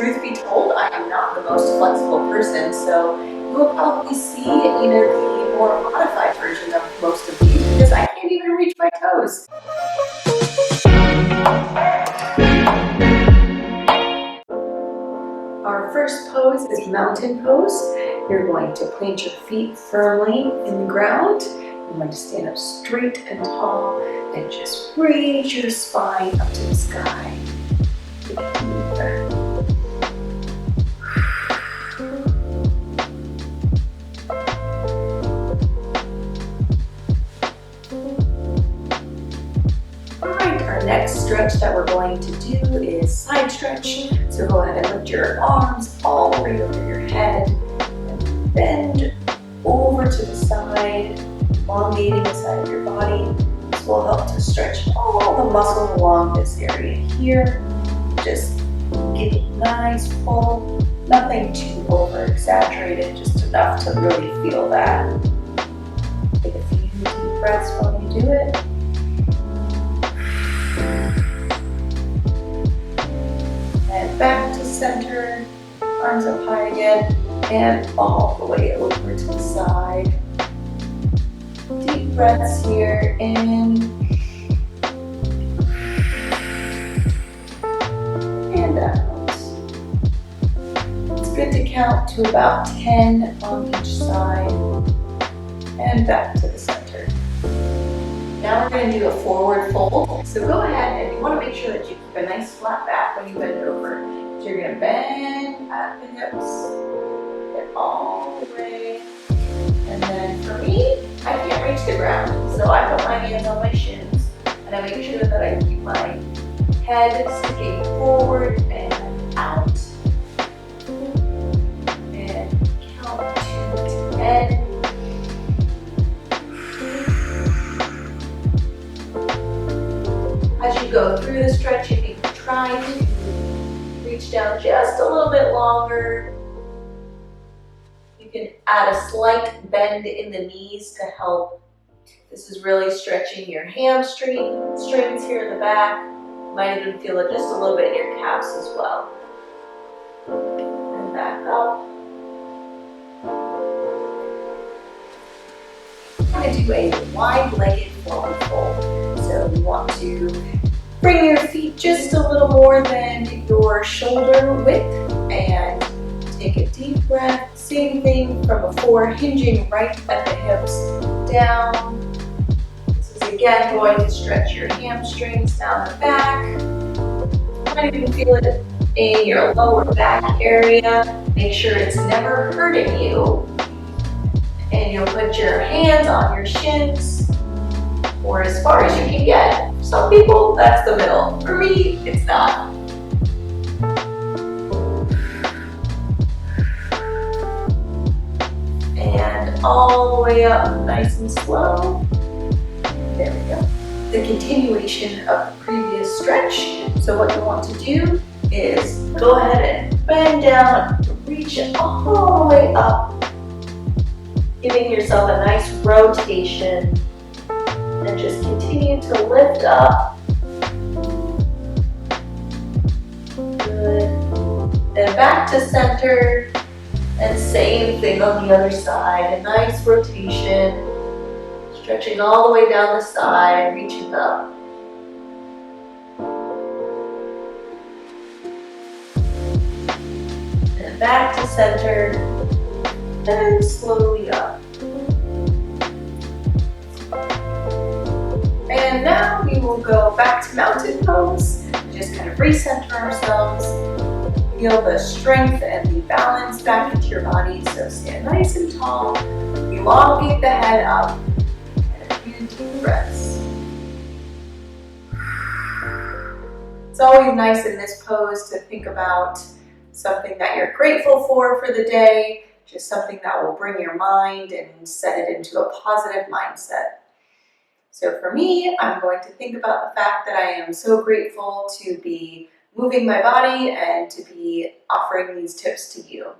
truth be told, I am not the most flexible person, so you will probably see, the more modified version of most of these because I can't even reach my toes. Our first pose is mountain pose. You're going to plant your feet firmly in the ground. You're going to stand up straight and tall and just raise your spine up to the sky. Take a deep breath. Alright, our next stretch that we're going to do is side stretch. So go ahead and lift your arms all the way over your head and bend over to the side, elongating the side of your body. This will help to stretch all the muscles along this area here. Just get it nice, full, nothing too over exaggerated, just enough to really feel that. Take a few deep breaths while you do it. And back to center, arms up high again, and all the way over to the side. Deep breaths here, in and out. It's good to count to about 10 on each side, and back to the center. Now we're going to do a forward fold. So go ahead and you want to make sure that you keep a nice flat back when you bend over. So you're going to bend at the hips, get all the way. And then for me, I can't reach the ground. So I put my hands on my shins and I make sure that I keep my head sticking forward and out. And count to 10. As you go through the stretch, you can try to reach down just a little bit longer. You can add a slight bend in the knees to help. This is really stretching your hamstrings here in the back. You might even feel it just a little bit in your calves as well. And back up. I'm going to do a wide-legged forward fold. So you want to bring your feet just a little more than your shoulder width and take a deep breath. Same thing from before, hinging right at the hips down. This is again going to stretch your hamstrings down the back. You might even feel it in your lower back area. Make sure it's never hurting you. And you'll put your hands on your shins, or as far as you can get. For some people, that's the middle. For me, it's not. And all the way up, nice and slow. There we go. The continuation of the previous stretch. So what you want to do is go ahead and bend down, reach it all the way up, giving yourself a nice rotation. And just continue to lift up. Good. And back to center. And same thing on the other side. A nice rotation. Stretching all the way down the side, reaching up. And back to center. And slowly up. And now we will go back to mountain pose. Just kind of recenter ourselves. Feel the strength and the balance back into your body. So stand nice and tall. Elongate the head up. And a few deep breaths. It's always nice in this pose to think about something that you're grateful for the day. Just something that will bring your mind and set it into a positive mindset. So for me, I'm going to think about the fact that I am so grateful to be moving my body and to be offering these tips to you.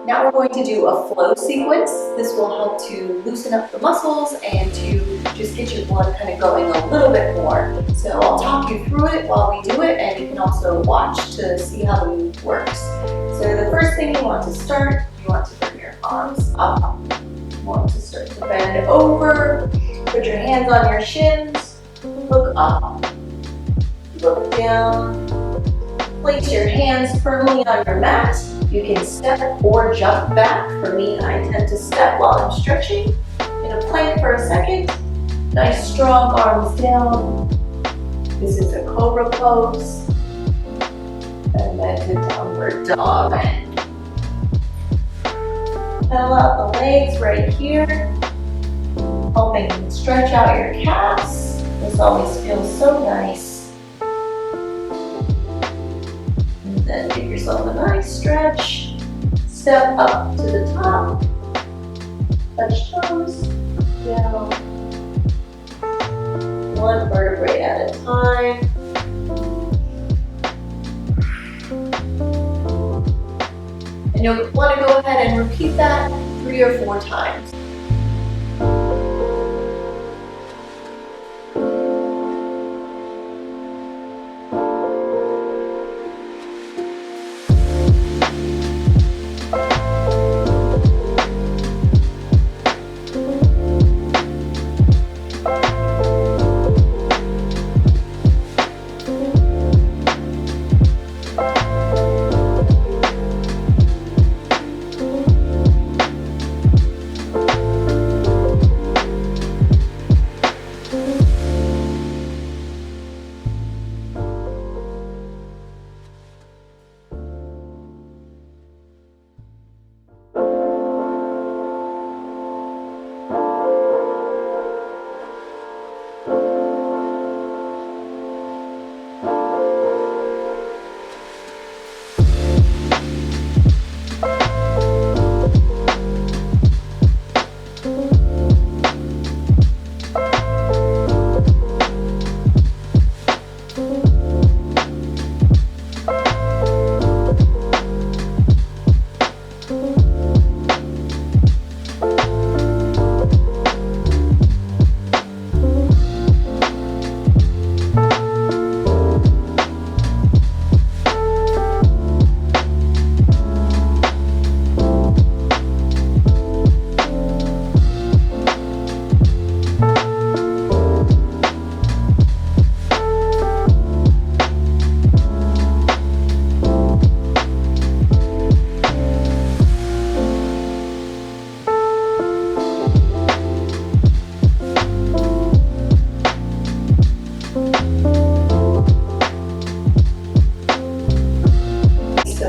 Now we're going to do a flow sequence. This will help to loosen up the muscles and to just get your blood kind of going a little bit more. So I'll talk you through it while we do it, and you can also watch to see how the move works. So the first thing you want to start, you want to bring your arms up. You want to start to bend over, put your hands on your shins, look up, look down, place your hands firmly on your mat. You can step or jump back. For me, I tend to step while I'm stretching. In a plank for a second. Nice strong arms down. This is a cobra pose. And then to downward dog. Pedal out the legs right here. Helping stretch out your calves. This always feels so nice. Then give yourself a nice stretch. Step up to the top. Touch toes. Down. One vertebrae at a time. And you'll want to go ahead and repeat that 3 or 4 times.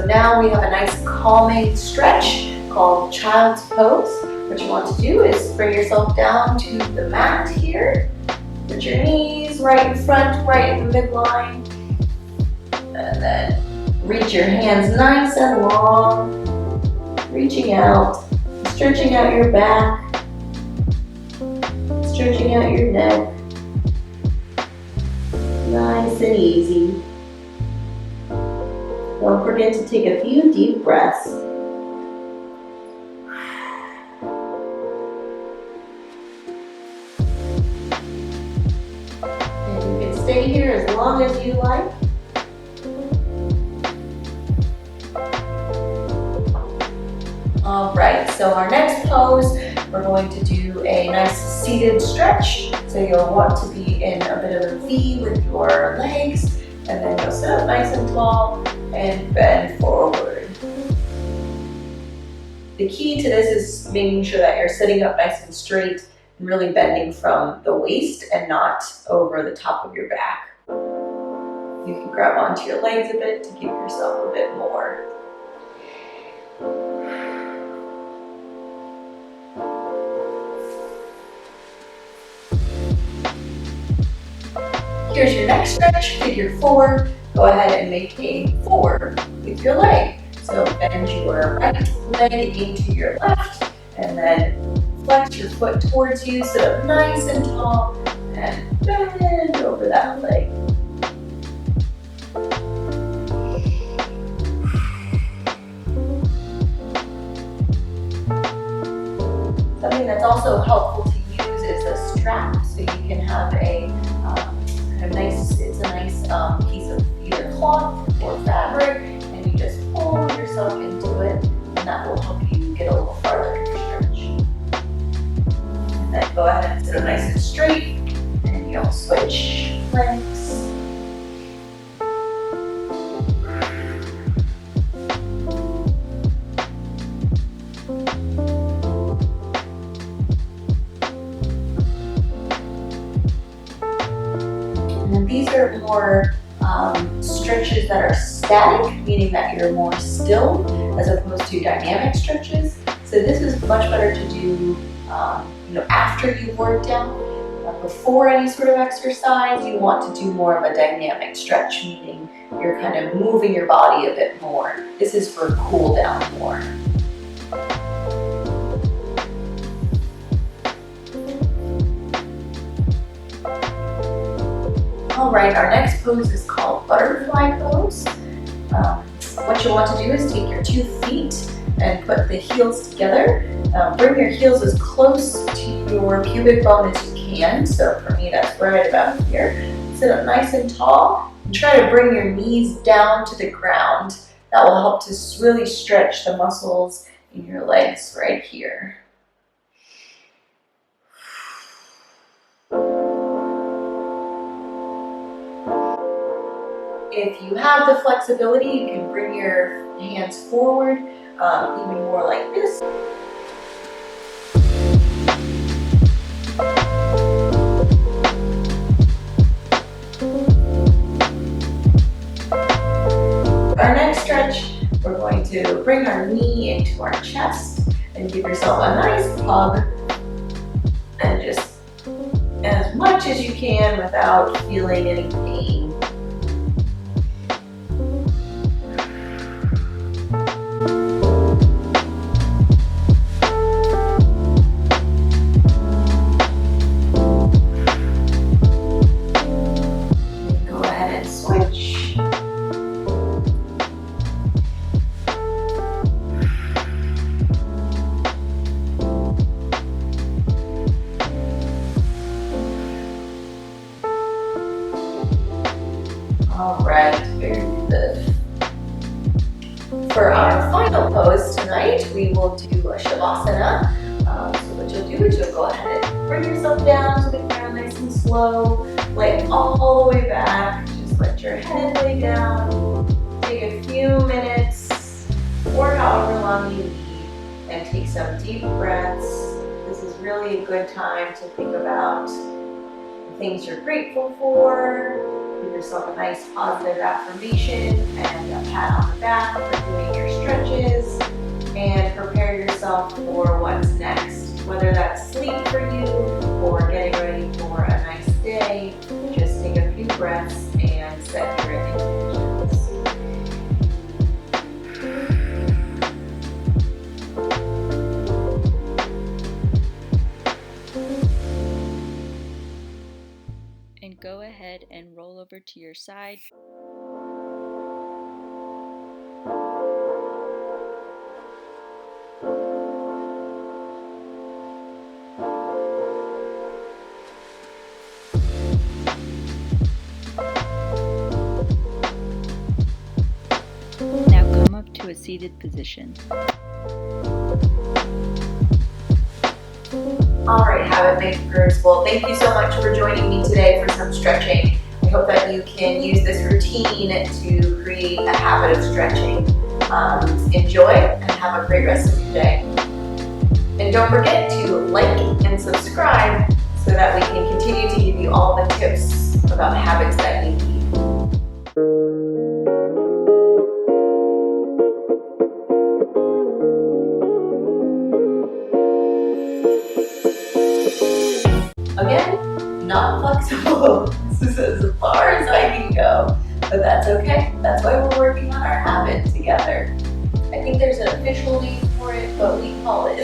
Now we have a nice calming stretch called child's pose. What you want to do is bring yourself down to the mat here. Put your knees right in front, right in the midline. And then reach your hands nice and long. Reaching out, stretching out your back, stretching out your neck. Nice and easy. Don't forget to take a few deep breaths. And you can stay here as long as you like. All right, so our next pose, we're going to do a nice seated stretch. So you'll want to be in a bit of a V with your legs, and then you'll sit up nice and tall and bend forward. The key to this is making sure that you're sitting up nice and straight and really bending from the waist and not over the top of your back. You can grab onto your legs a bit to give yourself a bit more. Here's your next stretch, figure 4. Go ahead and make a 4 with your leg. So bend your right leg into your left, and then flex your foot towards you, sit up nice and tall, and bend over that leg. thing that's also helpful to use is a strap, so you can have a nice piece of either cloth or fabric, and you just pull yourself into it, and that will help you get a little farther in your stretch. And then go ahead and sit up nice and straight, and you'll switch legs. And these are more stretches that are static, meaning that you're more still, as opposed to dynamic stretches. So this is much better to do after you've worked out. Before any sort of exercise, you want to do more of a dynamic stretch, meaning you're kind of moving your body a bit more. This is for cool down more. All right, our next pose is called butterfly pose. What you'll want to do is take your 2 feet and put the heels together. Bring your heels as close to your pubic bone as you can. So for me, that's right about here. Sit up nice and tall and try to bring your knees down to the ground. That will help to really stretch the muscles in your legs right here. If you have the flexibility, you can bring your hands forward, even more like this. Our next stretch, we're going to bring our knee into our chest and give yourself a nice hug, and just as much as you can without feeling any pain. All right, very good. For our final pose tonight, we will do a Shavasana. So what you'll do is you'll go ahead and bring yourself down to the ground nice and slow, lay all the way back, just let your head lay down. Take a few minutes or however long you need and take some deep breaths. This is really a good time to think about the things you're grateful for. Give yourself a nice positive affirmation and a pat on the back for doing your stretches, and prepare yourself for what's next. Whether that's sleep for you or getting ready for a nice day, just take a few breaths and set your intentions. And go ahead and roll over to your side. Now come up to a seated position. All right, habit makers. Well, thank you so much for joining me today for some stretching. I hope that you can use this routine to create a habit of stretching. Enjoy and have a great rest of your day. And don't forget to like and subscribe so that we can continue to give you all the tips about habits that you need. Again, not flexible. This is as far as I can go, but that's okay. That's why we're working on our habit together. I think there's an official name for it, but we call it